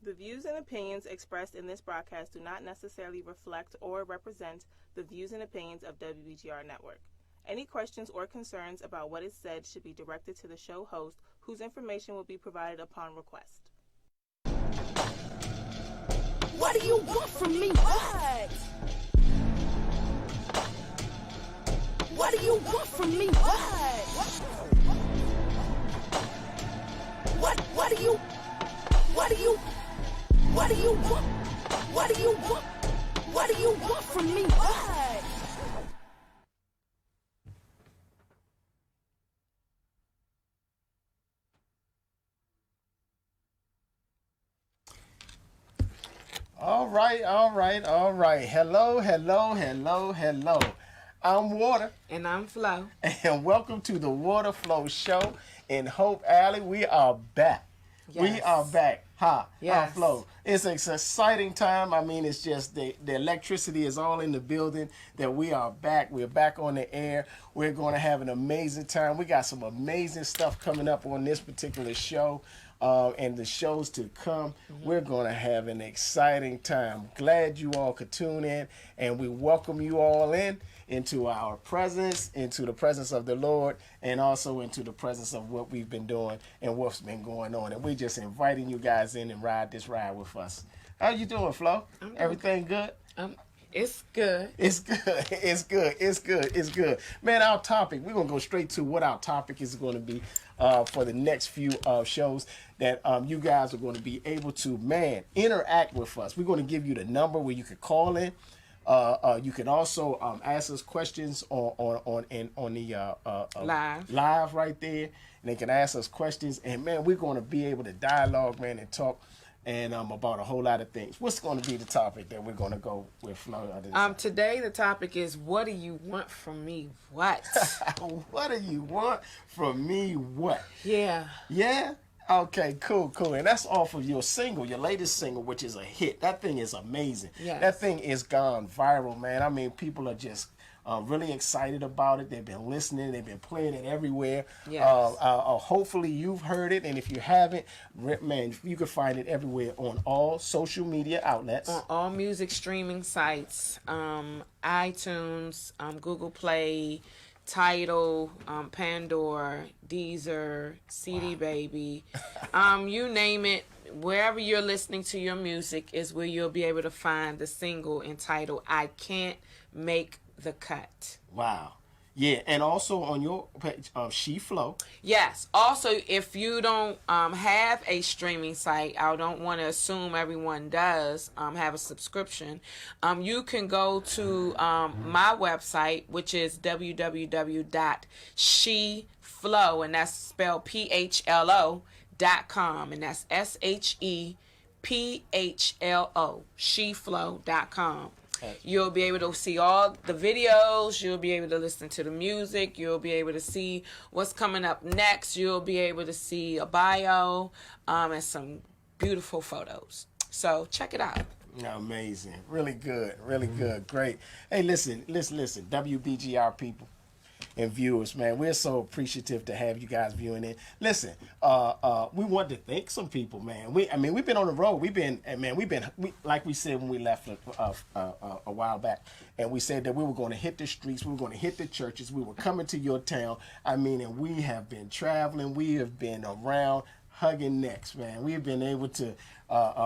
The views and opinions expressed in this broadcast do not necessarily reflect or represent the views and opinions of WBGR Network. Any questions or concerns about what is said should be directed to the show host, whose information will be provided upon request. What do you want from me? What? What do you want from me? What? What do you want? What do you want? What do you want? What do you want from me? What? All right. Hello. I'm Water. And I'm Flo. And welcome to the Water Flow Show in Hope Alley. We are back. Yes. We are back. Yes. Flo. It's an exciting time. I mean, it's just the electricity is all in the building that we are back. We're back on the air. We're going to have an amazing time. We got some amazing stuff coming up on this particular show. And the shows to come. We're going to have an exciting time. Glad you all could tune in, and we welcome you all into our presence, into the presence of the Lord, and also into the presence of what we've been doing and what's been going on. And we're just inviting you guys in and ride this ride with us. How you doing, Flo? Everything good? It's good. It's good. Man, our topic, we're going to go straight to what our topic is going to be for the next few shows that you guys are going to be able to, interact with us. We're going to give you the number where you can call in. You can also ask us questions on the live right there. And they can ask us questions. And, man, we're going to be able to dialogue, man, and talk and about a whole lot of things. What's going to be the topic that we're going to go with, Flo? Today the topic is, what do you want from me? What? What do you want from me? What? Yeah. Yeah? Okay, cool. And that's off of your latest single, which is a hit. That thing is amazing. Yes. That thing is gone viral, man. I mean, people are just really excited about it. They've been listening. They've been playing it everywhere. Yes. Hopefully you've heard it, and if you haven't, man, you can find it everywhere on all social media outlets. On all music streaming sites, iTunes, Google Play, Tidal, Pandora, Deezer, CD Baby, you name it. Wherever you're listening to your music is where you'll be able to find the single entitled "I Can't Make the Cut." Wow. Yeah, and also on your page, She Flow. Yes. Also, if you don't have a streaming site, I don't want to assume everyone does have a subscription. You can go to my website, which is www.sheflow, and that's spelled PHLO.com, and that's SHEPHLO, sheflow.com. You'll be able to see all the videos. You'll be able to listen to the music. You'll be able to see what's coming up next. You'll be able to see a bio and some beautiful photos. So check it out. Amazing. Really good. Great. Hey, listen, WBGR people and viewers, man, we're so appreciative to have you guys viewing it. Listen, we want to thank some people, man. We've been on the road. We've been like we said when we left a while back, and we said that we were going to hit the streets, we were going to hit the churches, we were coming to your town. And we have been traveling. We have been around hugging necks, man. We've been able to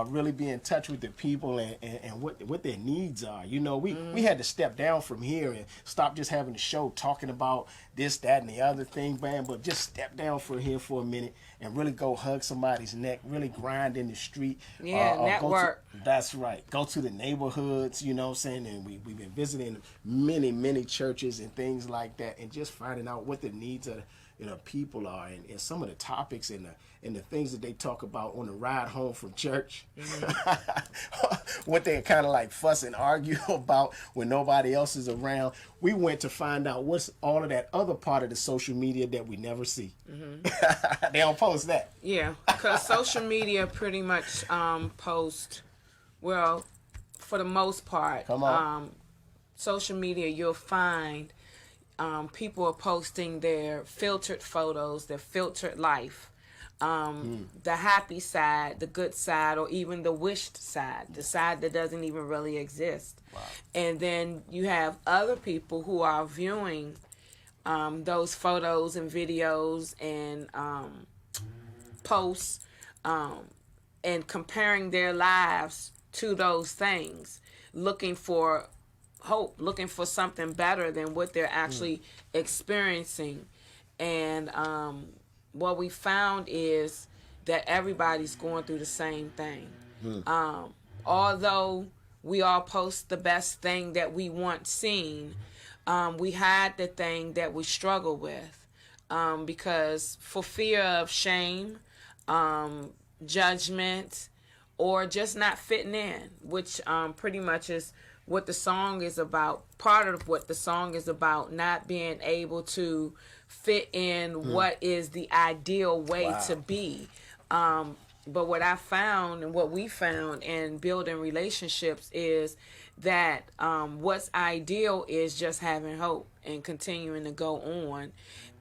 really be in touch with the people and what their needs are. You know, we had to step down from here and stop just having the show talking about this, that, and the other thing, man, but just step down from here for a minute and really go hug somebody's neck, really grind in the street. Yeah, network. That's right. Go to the neighborhoods, you know what I'm saying? And we've been visiting many churches and things like that, and just finding out what the needs of people are, and some of the topics and the things that they talk about on the ride home from church. What they kind of like fuss and argue about when nobody else is around. We went to find out what's all of that other part of the social media that we never see. They don't post that. Yeah, because social media pretty much post, well, for the most part, social media, you'll find people are posting their filtered photos, their filtered life. the happy side, the good side, or even the wished side, the side that doesn't even really exist. Wow. And then you have other people who are viewing those photos and videos and posts and comparing their lives to those things, looking for hope, looking for something better than what they're actually experiencing. And what we found is that everybody's going through the same thing. Although we all post the best thing that we want seen, we hide the thing that we struggle with, because for fear of shame, judgment, or just not fitting in, which pretty much is what the song is about. Part of what the song is about, not being able to fit in what is the ideal way to be. But what I found and what we found in building relationships is that what's ideal is just having hope and continuing to go on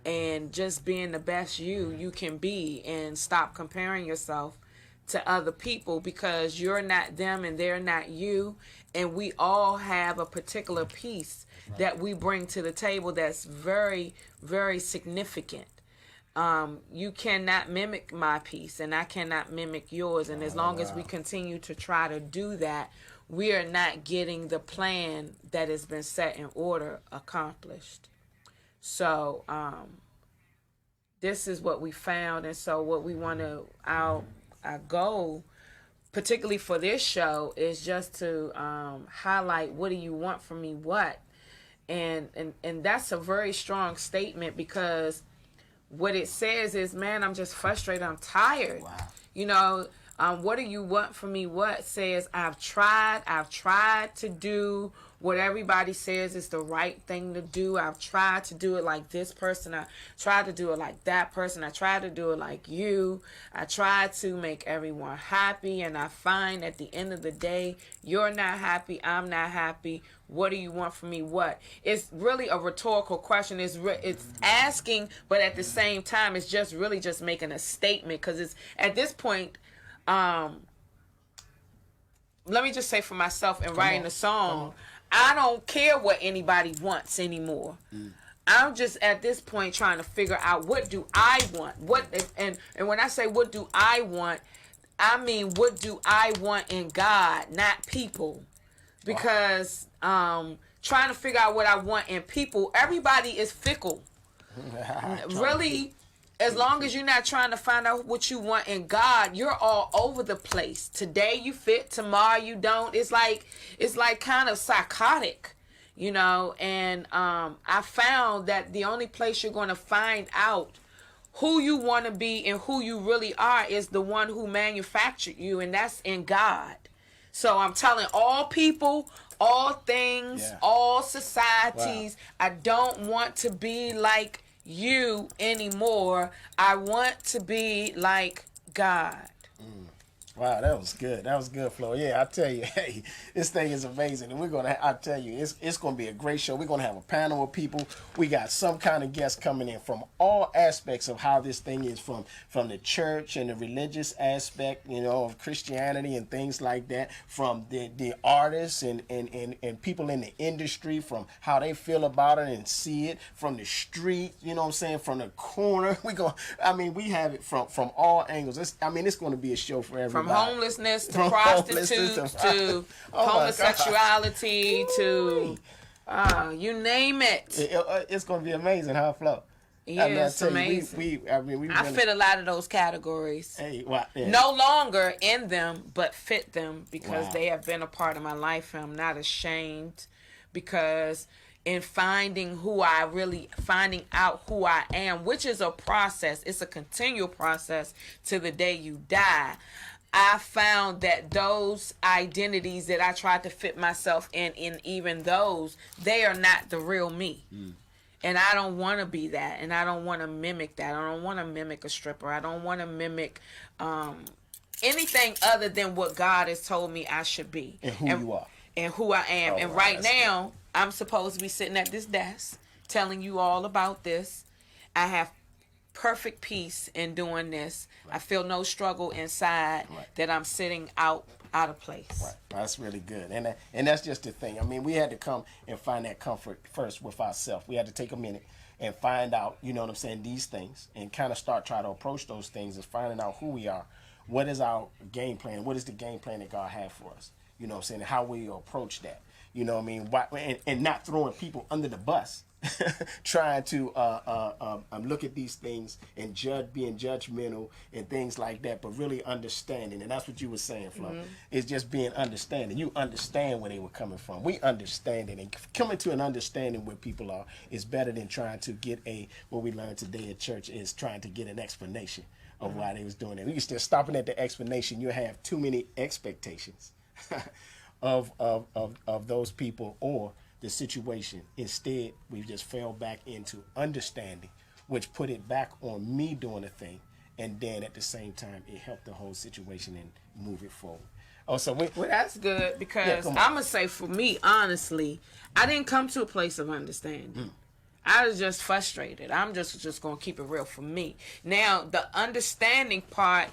and just being the best you can be, and stop comparing yourself to other people, because you're not them and they're not you, and we all have a particular piece that we bring to the table that's very, very significant. You cannot mimic my piece, and I cannot mimic yours, and as long as we continue to try to do that, we are not getting the plan that has been set in order accomplished. So this is what we found, and so what we want to, our goal, particularly for this show, is just to highlight, what do you want from me, what? And that's a very strong statement, because what it says is, man, I'm just frustrated, I'm tired. Wow. You know, what do you want from me? What says, I've tried to do what everybody says is the right thing to do. I've tried to do it like this person. I tried to do it like that person. I tried to do it like you. I tried to make everyone happy, and I find at the end of the day, you're not happy, I'm not happy. What do you want from me? What? It's really a rhetorical question. It's asking, but at the same time, it's just really just making a statement, because it's at this point. Let me just say for myself, in writing the song, I don't care what anybody wants anymore. I'm just at this point trying to figure out, what do I want? And when I say what do I want, I mean what do I want in God, not people. Because trying to figure out what I want in people, everybody is fickle. Really, as long as you're not trying to find out what you want in God, you're all over the place. Today you fit, tomorrow you don't. It's like kind of psychotic, you know. And I found that the only place you're going to find out who you want to be and who you really are is the one who manufactured you, and that's in God. So I'm telling all people, all things, all societies, I don't want to be like you anymore. I want to be like God. Wow, that was good. That was good, Flo. Yeah, I tell you, hey, this thing is amazing, and I tell you, it's gonna be a great show. We're gonna have a panel of people. We got some kind of guests coming in from all aspects of how this thing is, from the church and the religious aspect, you know, of Christianity and things like that, from the artists and people in the industry, from how they feel about it and see it, from the street, you know what I'm saying, from the corner. We have it from all angles. It's gonna be a show for everybody. From homelessness to prostitutes to homosexuality to you name it. It's going to be amazing, huh, Flo? Yeah, it's amazing. I fit a lot of those categories. Hey, wow, yeah. No longer in them, but fit them, because they have been a part of my life, and I'm not ashamed, because in finding out who I am, which is a process, it's a continual process to the day you die. I found that those identities that I tried to fit myself in even those, they are not the real me. And I don't want to be that, and I don't want to mimic that. I don't want to mimic a stripper. I don't want to mimic anything other than what God has told me I should be. And who you are. And who I am. And right now, I'm supposed to be sitting at this desk telling you all about this. I have perfect peace in doing this. I feel no struggle inside that I'm sitting out of place. Right. That's really good. And that's just the thing. I mean, we had to come and find that comfort first with ourselves. We had to take a minute and find out, you know what I'm saying, these things, and kind of start trying to approach those things as finding out who we are. What is our game plan? What is the game plan that God has for us? You know what I'm saying? And how we approach that. You know what I mean? And not throwing people under the bus. Trying to look at these things and being judgmental and things like that, but really understanding. And that's what you were saying, Flo. It's just being understanding. You understand where they were coming from. We understand it. And coming to an understanding where people are is better than trying to get what we learned today at church is trying to get an explanation of why they was doing it. We still stopping at the explanation. You have too many expectations of those people or the situation. Instead, we just fell back into understanding, which put it back on me doing a thing, and then at the same time, it helped the whole situation and move it forward. Oh, so well, that's good because I'm gonna say for me, honestly, I didn't come to a place of understanding. I was just frustrated. I'm just gonna keep it real for me. Now, the understanding part.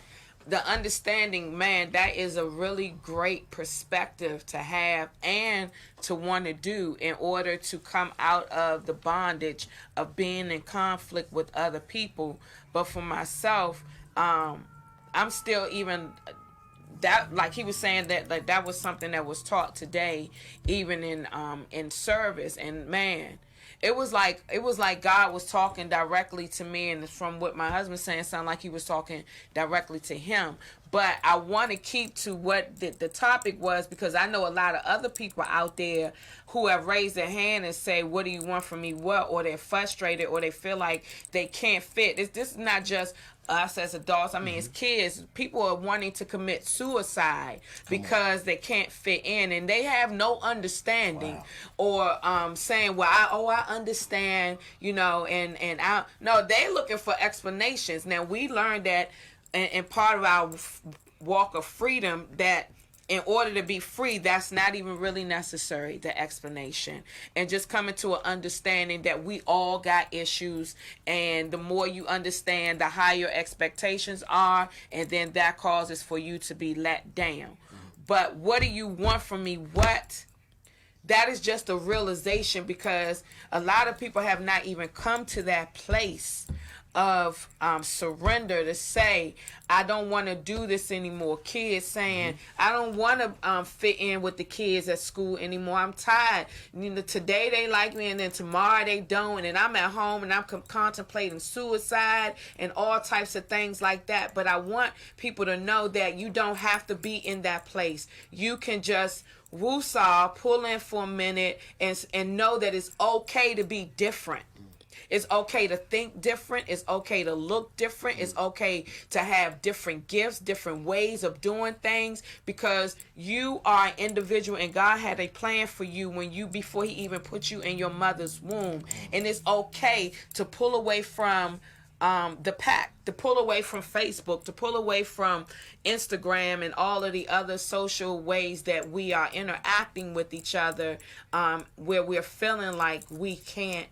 The understanding, man, that is a really great perspective to have and to want to do in order to come out of the bondage of being in conflict with other people. But for myself, I'm still even that, like he was saying, that like that was something that was taught today, even in service. And man, it was like God was talking directly to me, and from what my husband saying, sounded like he was talking directly to him. But I want to keep to what the topic was, because I know a lot of other people out there who have raised their hand and say, "What do you want from me?" Or they're frustrated, or they feel like they can't fit. This is not just us as adults. I mean, as kids, people are wanting to commit suicide because they can't fit in, and they have no understanding, or saying, "Well, I understand," you know, and no, they're looking for explanations. Now, we learned that, and part of our walk of freedom, that in order to be free, that's not even really necessary, the explanation. And just coming to an understanding that we all got issues, and the more you understand, the higher expectations are, and then that causes for you to be let down. But what do you want from me? That is just a realization, because a lot of people have not even come to that place of surrender to say, I don't want to do this anymore. Kids saying, I don't want to fit in with the kids at school anymore. I'm tired. You know, today they like me, and then tomorrow they don't, and I'm at home and I'm contemplating suicide and all types of things like that. But I want people to know that you don't have to be in that place. You can just woosah, pull in for a minute, and know that it's okay to be different. It's okay to think different. It's okay to look different. It's okay to have different gifts, different ways of doing things, because you are an individual, and God had a plan for you before he even put you in your mother's womb. And it's okay to pull away from the pack, to pull away from Facebook, to pull away from Instagram and all of the other social ways that we are interacting with each other, where we're feeling like we can't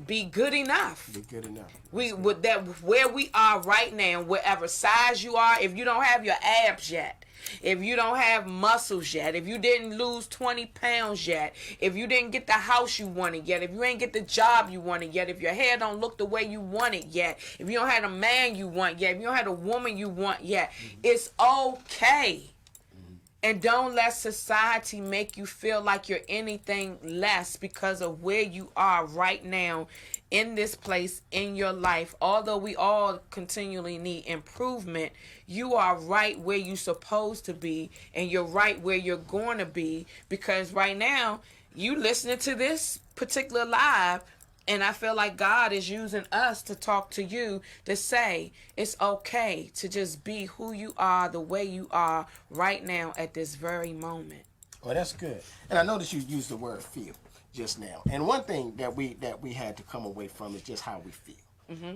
be good enough. Be good enough. Where we are right now, whatever size you are, if you don't have your abs yet, if you don't have muscles yet, if you didn't lose 20 pounds yet, if you didn't get the house you wanted yet, if you ain't get the job you wanted yet, if your hair don't look the way you want it yet, if you don't have a man you want yet, if you don't have a woman you want yet, it's okay. And don't let society make you feel like you're anything less because of where you are right now in this place in your life. Although we all continually need improvement, you are right where you're supposed to be, and you're right where you're going to be, because right now you listening to this particular live, and I feel like God is using us to talk to you, to say it's okay to just be who you are, the way you are right now at this very moment. Well, that's good. And I noticed you used the word feel just now. And one thing that we had to come away from is just how we feel.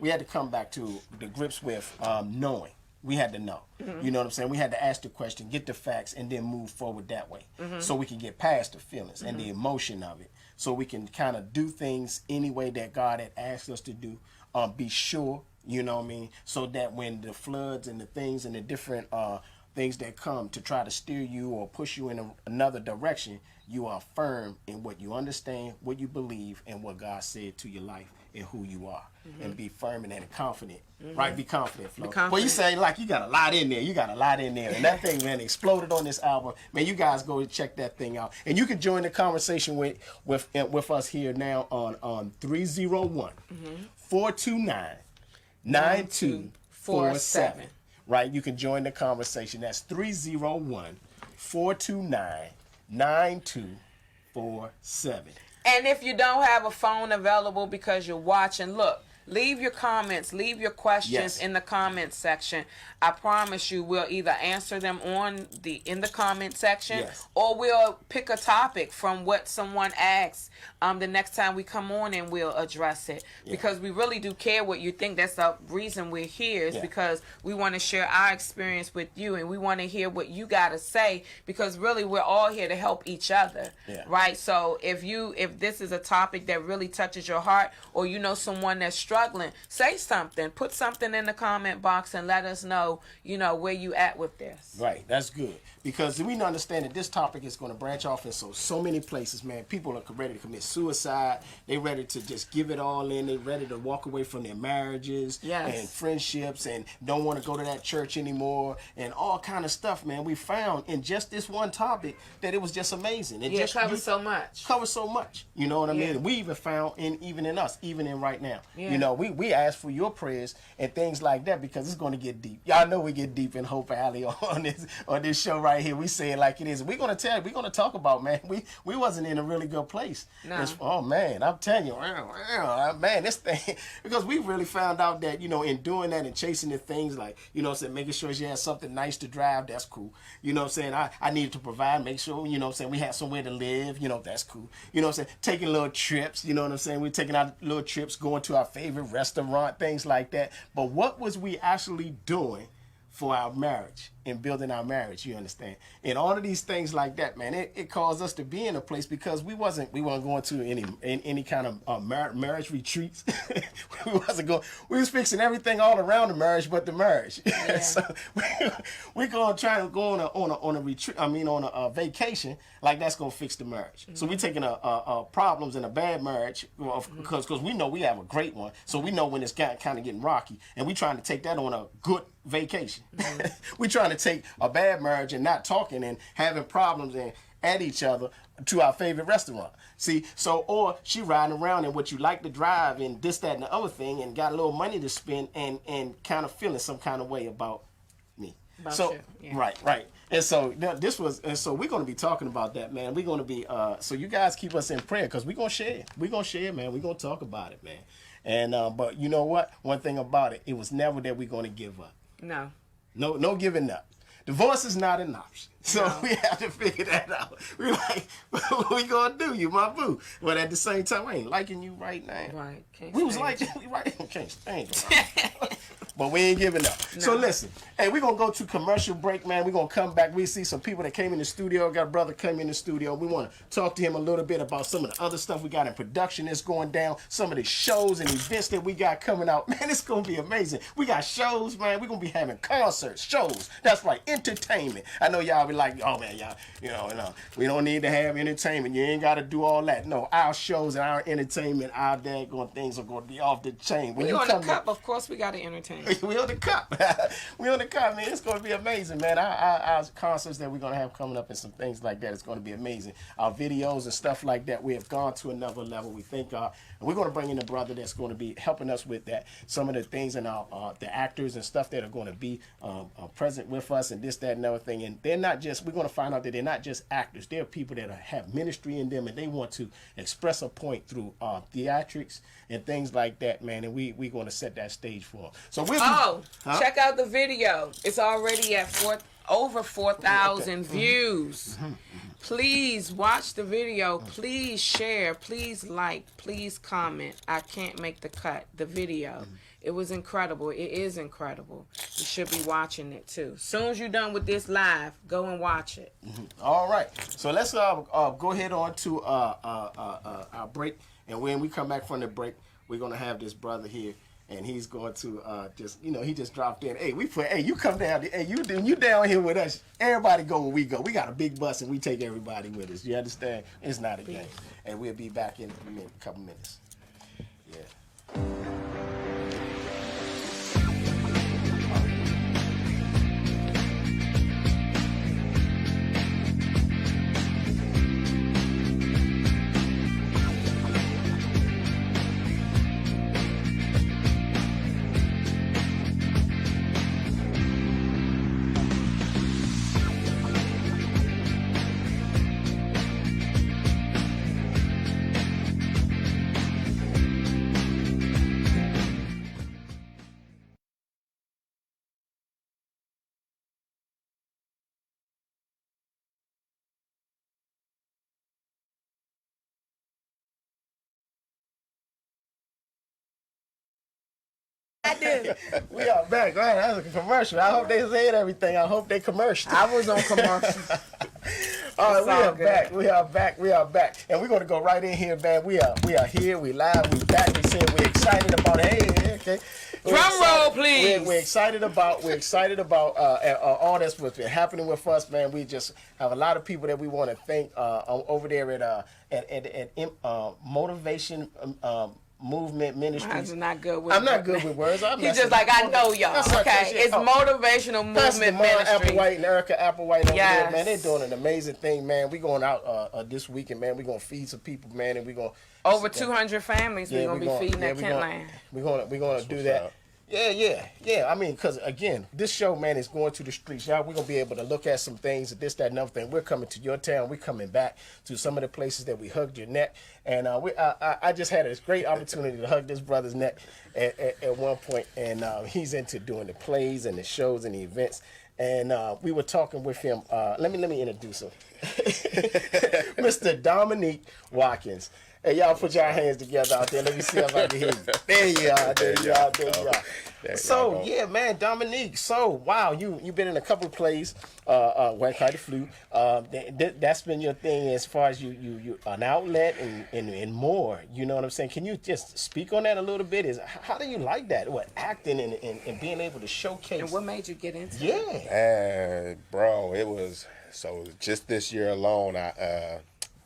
We had to come back to the grips with knowing. We had to know. You know what I'm saying? We had to ask the question, get the facts, and then move forward that way. So we can get past the feelings and the emotion of it. So we can kind of do things any way that God had asked us to do, be sure, you know what I mean, so that when the floods and the things and the different things that come to try to steer you or push you in another direction, you are firm in what you understand, what you believe, and what God said to your life and who you are. And be firm and confident. Right? Be confident, Flo. Well, you say like you got a lot in there. You got a lot in there. And that thing, man, exploded on this album. Man, you guys go check that thing out. And you can join the conversation with us here now on 301 429 9247. Right? You can join the conversation. That's 301 429 9247. And if you don't have a phone available because you're watching, look, leave your comments, leave your questions in the comments section. I promise you we'll either answer them in the comment section or we'll pick a topic from what someone asks the next time we come on and we'll address it. Because we really do care what you think. That's the reason we're here is because we want to share our experience with you and we want to hear what you got to say because really we're all here to help each other. Right? So if this is a topic that really touches your heart or you know someone that's struggling, say something. Put something in the comment box and let us know, you know, where you at with this. Right, that's good. Because we understand that this topic is going to branch off in so many places, man. People are ready to commit suicide. They ready to just give it all in. They ready to walk away from their marriages and friendships and don't want to go to that church anymore and all kind of stuff, man. We found in just this one topic that it was just amazing. It just covers so much. Covers so much. You know what I mean? We even found even in us, even in right now. You know, we ask for your prayers and things like that because it's going to get deep. Y'all know we get deep in Hope Valley on this show right here. We say it like it is. We're going to talk about, man, we wasn't in a really good place. No. Oh man, I'm telling you, man, this thing, because we really found out that, you know, in doing that and chasing the things like, you know what I'm saying, making sure she has something nice to drive, that's cool. You know what I'm saying, I needed to provide, make sure, you know what I'm saying, we had somewhere to live, you know, that's cool. You know what I'm saying, taking little trips, you know what I'm saying, we're taking out little trips, going to our favorite restaurant, things like that. But what was we actually doing for our marriage and building our marriage, you understand? And all of these things like that, man, it caused us to be in a place because we weren't going to any kind of marriage retreats. We was fixing everything all around the marriage but the marriage. So we're going to try to go on a retreat, on a vacation, like that's going to fix the marriage. So we're taking problems in a bad marriage because we know we have a great one. So we know when it's kind of getting rocky and we trying to take that on a good vacation. We're trying to take a bad marriage and not talking and having problems and at each other to our favorite restaurant. See, so, or she riding around in what you like to drive and this, that, and the other thing and got a little money to spend and kind of feeling some kind of way about me. Right. And so so we're going to be talking about that, man. We're going to be, so you guys keep us in prayer because we're going to share. We're going to share, man. We're going to talk about it, man. And, but you know what? One thing about it, it was never that we're going to give up. No giving up. Divorce is not an option. So we have to figure that out. We're like, what we gonna do? You my boo. But at the same time, I ain't liking you right now. Right. We was like, can't stand you. But we ain't giving up. No. So listen, hey, we're going to go to commercial break, man. We're going to come back. We see some people that came in the studio. Got a brother came in the studio. We want to talk to him a little bit about some of the other stuff we got in production that's going down, some of the shows and events that we got coming out. Man, it's going to be amazing. We got shows, man. We're going to be having concerts, shows. That's right, entertainment. I know y'all be like, oh, man, y'all, we don't need to have entertainment. You ain't got to do all that. No, our shows and our entertainment, our daggone things are going to be off the chain. When we on the cup, of course, we got to entertain. We on the cup. We on the cup, man. It's going to be amazing, man. Our concerts that we're going to have coming up and some things like that, it's going to be amazing. Our videos and stuff like that, we have gone to another level. We thank God. And we're going to bring in a brother that's going to be helping us with that. Some of the things and the actors and stuff that are going to be present with us and this, that, and other thing. And they're not just, we're going to find out that they're not just actors. They're people that have ministry in them and they want to express a point through theatrics and things like that, man. And we're going to set that stage for them. So check out the video. It's already at over 4,000 views. Please watch the video. Please share. Please like. Please comment. I can't make the cut. The video. It was incredible. It is incredible. You should be watching it too. Soon as you're done with this live, go and watch it. All right. So let's go ahead on to our break. And when we come back from the break, we're going to have this brother here. and he's going to he just dropped in. Hey, you come down. Hey, you down here with us. Everybody go where we go. We got a big bus and we take everybody with us. You understand? It's not a game. And we'll be back in a couple minutes. Yeah. I did. We are back. All right, that was a commercial. I hope they said everything. I hope they commercial. I was on commercial. All right, It's we all are good. back. We are back. And we're going to go right in here, man. We are here. We live. We back. We said we're excited about it. Hey, okay. Drum roll, please. We're excited about all that's what's been happening with us, man. We just have a lot of people that we want to thank over there at Motivation Movement Ministries. Mine's not good with I'm not good with words. He's just like, I know y'all. That's Okay, okay. it's Motivational Pastor Movement Mara Ministry. Applewhite and Erica Applewhite over there, man. They're Yes. doing an amazing thing, man. We're going out this weekend, man. We're going to feed some people, man, and we're going to... Over 200 families we're going to be feeding that Kent land. We're going to do that. Yeah. I mean, because, again, this show, man, is going to the streets. Y'all, we're going to be able to look at some things, this, that, and other thing. We're coming to your town. We're coming back to some of the places that we hugged your neck. And I just had this great opportunity to hug this brother's neck at one point. And he's into doing the plays and the shows and the events. And we were talking with him. Let me introduce him. Mr. Dominique Watkins. Hey, y'all put y'all hands together out there. Let me see if I can hear you. There you are. There you are. So, yeah, man, Dominique. So, wow, you've been in a couple of plays, White Kite Flu. That's been your thing as far as you an outlet and more. You know what I'm saying? Can you just speak on that a little bit? How do you like that? What, acting and being able to showcase? And what made you get into it? Yeah. Bro, it was, so just this year alone, I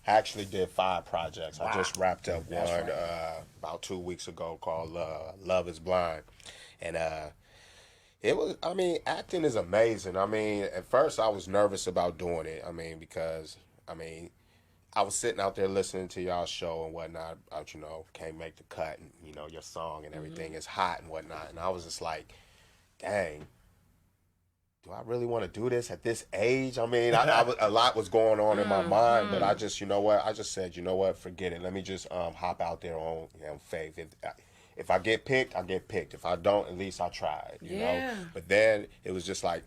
actually did 5 projects. Wow. I just wrapped up That's one right. about 2 weeks ago called Love is Blind. And it was, I mean, acting is amazing. I mean, at first I was nervous about doing it. I mean, because, I was sitting out there listening to y'all's show and whatnot about, can't make the cut and, your song and everything is hot and whatnot. And I was just like, dang. Do I really want to do this at this age? I mean, a lot was going on in my mind, but I just, I just said, forget it. Let me just hop out there on faith. If I get picked, I get picked. If I don't, at least I tried, you know? But then it was just like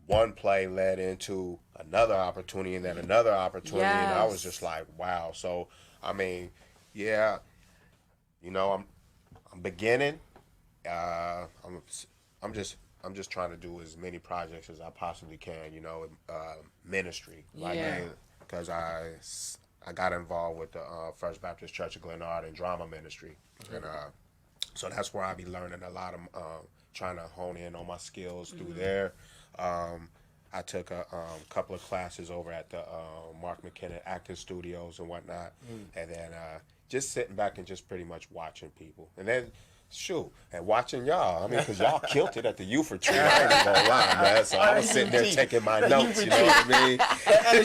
one play led into another opportunity and then another opportunity. And I was just like, wow. So, I mean, yeah, I'm beginning. I'm just trying to do as many projects as I possibly can, ministry. Because I got involved with the First Baptist Church of Glenard and drama ministry. And so that's where I be learning a lot of, trying to hone in on my skills through there. I took a couple of classes over at the Mark McKinnon Acting Studios and whatnot. And then just sitting back and just pretty much watching people. And then, shoot, and watching y'all. I mean, because y'all killed it at the youth retreat. I ain't gonna lie, man. So I was sitting there taking my notes, you know what I mean? And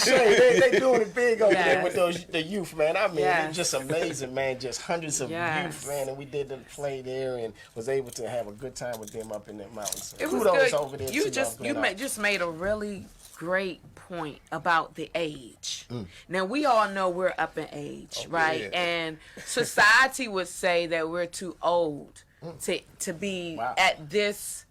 they doing it big over there with the youth, man. I mean, it's just amazing, man. Just hundreds of youth, man. And we did the play there and was able to have a good time with them up in the mountains. So It was kudos good. over there You to just made a really great point about the age. Now we all know we're up in age, right? yeah. And society would say that we're too old to be at this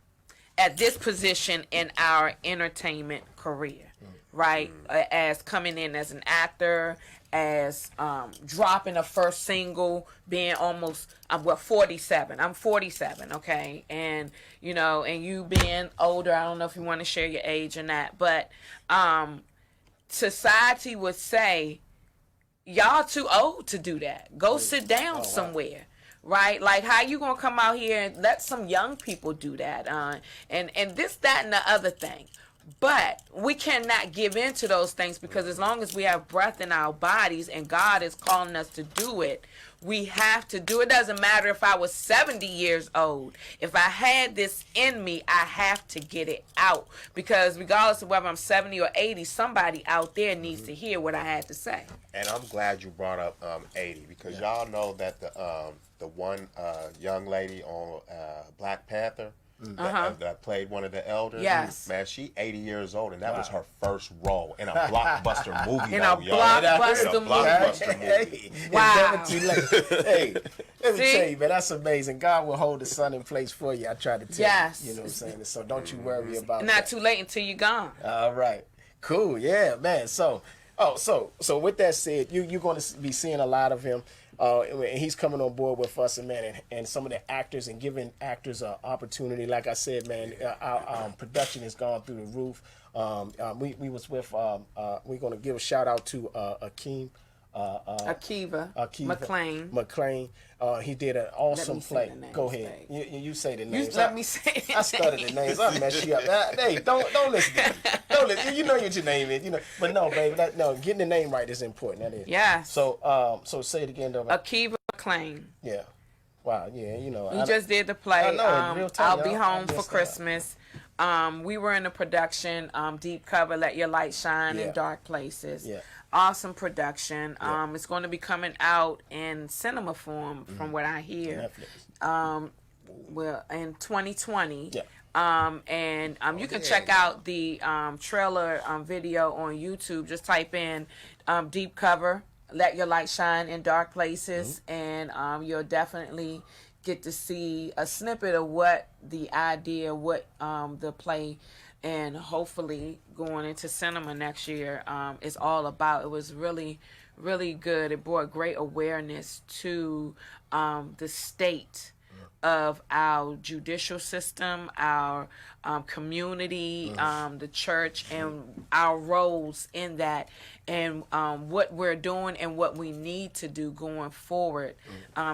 position in our entertainment career, right? As coming in as an actor, as dropping a first single, being almost, I'm 47. I'm 47, okay? And, and you being older, I don't know if you want to share your age or not, but society would say, y'all too old to do that. Go sit down somewhere, right? Like, how you gonna come out here and let some young people do that? And this, that, and the other thing. But we cannot give in to those things, because as long as we have breath in our bodies and God is calling us to do it, we have to do it. It doesn't matter if I was 70 years old. If I had this in me, I have to get it out, because regardless of whether I'm 70 or 80, somebody out there needs to hear what I had to say. And I'm glad you brought up 80, because y'all know that the one young lady on Black Panther that played one of the elders. Yes. Man, she 80 years old, and that was her first role in a blockbuster movie. In though, a y'all. blockbuster In a blockbuster movie. Hey, Wow. it's never too late. Hey, let me See? tell you, man, that's amazing. God will hold the sun in place for you. I try to tell Yes. you. You know what I'm saying? So don't you worry about Not that. too late until you're gone. All right. Cool. Yeah, man. So with that said, you're going to be seeing a lot of him. And he's coming on board with us, and man, and some of the actors, and giving actors an opportunity. Like I said, man, our production has gone through the roof. We was with. We're going to give a shout out to Akeem. Akiva McLean. He did an awesome say play. the names, Go ahead. You say the names. let me say the I stuttered the names. I mess you up. Hey, don't listen to me. Don't listen. You know what your name is. You know. But no, baby. Getting the name right is important. That is. Yes. So say it again, though. Akiva McLean. Yeah. Wow. Yeah. You know. He just did the play. I know, in real time, I'll be y'all. home I for messed Christmas. We were in the production, Deep Cover, Let Your Light Shine Yeah. in Dark Places. Yeah. Awesome production. Yeah. It's going to be coming out in cinema form, from what I hear. Netflix. Well, in 2020. Yeah. And you can check out the trailer video on YouTube. Just type in Deep Cover, Let Your Light Shine in Dark Places, and you'll definitely get to see a snippet of what the idea, what the play, and hopefully going into cinema next year is all about. It was really, really good. It brought great awareness to the state of our judicial system, our community, the church, and our roles in that, and what we're doing and what we need to do going forward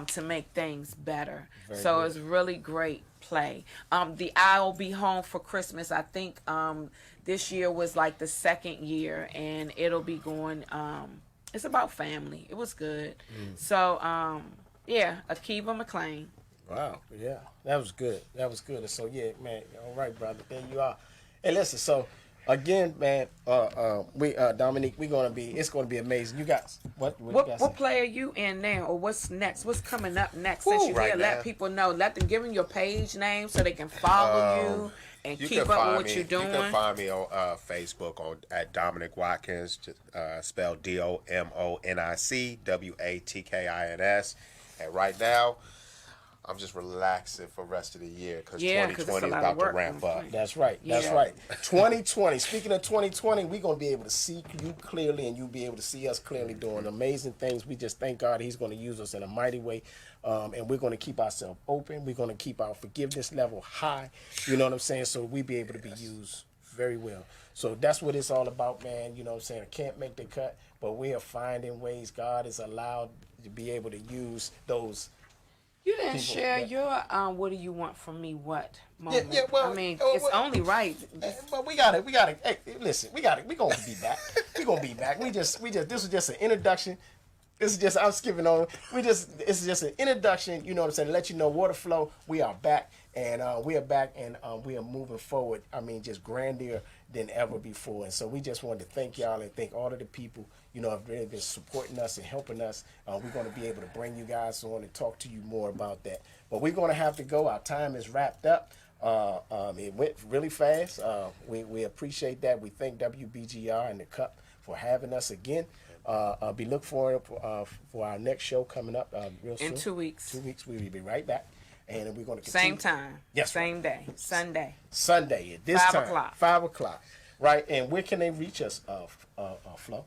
to make things better. So it's really great play. The I'll Be Home for Christmas, I think this year was like the second year, and it'll be going, it's about family. It was good. So, yeah, Akiva McLean. Wow, yeah, that was good. And so yeah, man, all right, brother, there you are. Hey, listen, so again, man, we Dominique, it's gonna be amazing. You guys, what play are you in now, or what's next? What's coming up next? Since you're right here, now. let people know. Let them give them your page name so they can follow you and You keep can up find with what me. you're doing. You can find me on Facebook at Dominic Watkins, spelled DOMONIC WATKINS. And right now, I'm just relaxing for the rest of the year because 2020 is about to ramp up. That's right. That's Yeah. right. 2020. Speaking of 2020, we're going to be able to see you clearly, and you'll be able to see us clearly doing amazing things. We just thank God He's going to use us in a mighty way. And we're going to keep ourselves open. We're going to keep our forgiveness level high. You know what I'm saying? So we be able to be used very well. So that's what it's all about, man. You know what I'm saying? I can't make the cut, but we are finding ways God is allowed to be able to use those. You didn't people, share yeah. your what do you want from me? What moment? Yeah, well, I mean, well, it's well, only right. But we got it. Hey, listen, we got it. We're gonna be back. We're gonna be back. This was just an introduction. This is just, I'm skipping on. This is just an introduction, you know what I'm saying, to let you know, Water Flow, we are back, and we are moving forward, I mean, just grander than ever before. And so we just wanted to thank y'all and thank all of the people, you know, have really been supporting us and helping us. We're going to be able to bring you guys on and talk to you more about that. But we're going to have to go. Our time is wrapped up. It went really fast. We appreciate that. We thank WBGR and the Cup for having us again. Be look for our next show coming up real soon. In 2 weeks. 2 weeks, we will be right back, and we're going to Same time. Yes, Same day. Sunday. Sunday at this 5 time. o'clock. 5 o'clock. Right, and where can they reach us, Flo?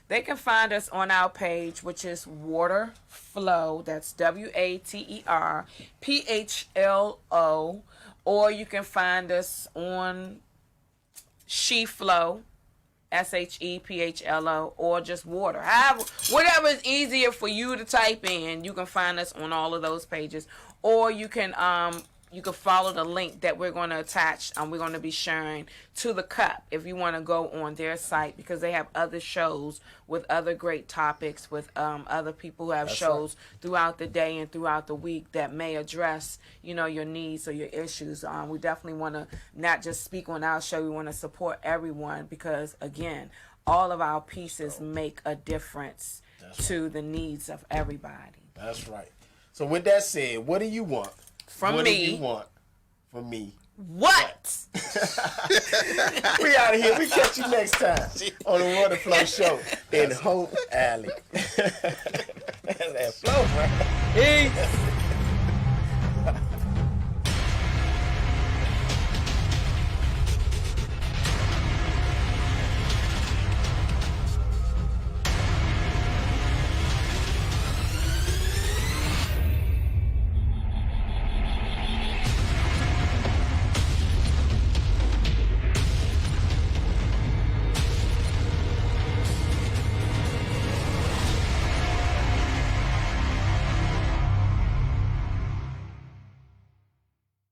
They can find us on our page, which is Water Flow. That's WATERPHLO. Or you can find us on She Flow. SHEPHLO, or just water. However, whatever is easier for you to type in, you can find us on all of those pages. Or you can follow the link that we're going to attach. We're going to be sharing to the Cup if you want to go on their site, because they have other shows with other great topics with other people who have shows throughout the day and throughout the week that may address, your needs or your issues. We definitely want to not just speak on our show. We want to support everyone because, again, all of our pieces make a difference to the needs of everybody. That's right. So with that said, what do you want? From what me. What do you want from me? What? We out of here. We catch you next time on the Water Flow Show in Hope Alley. That's that flow, man. Peace.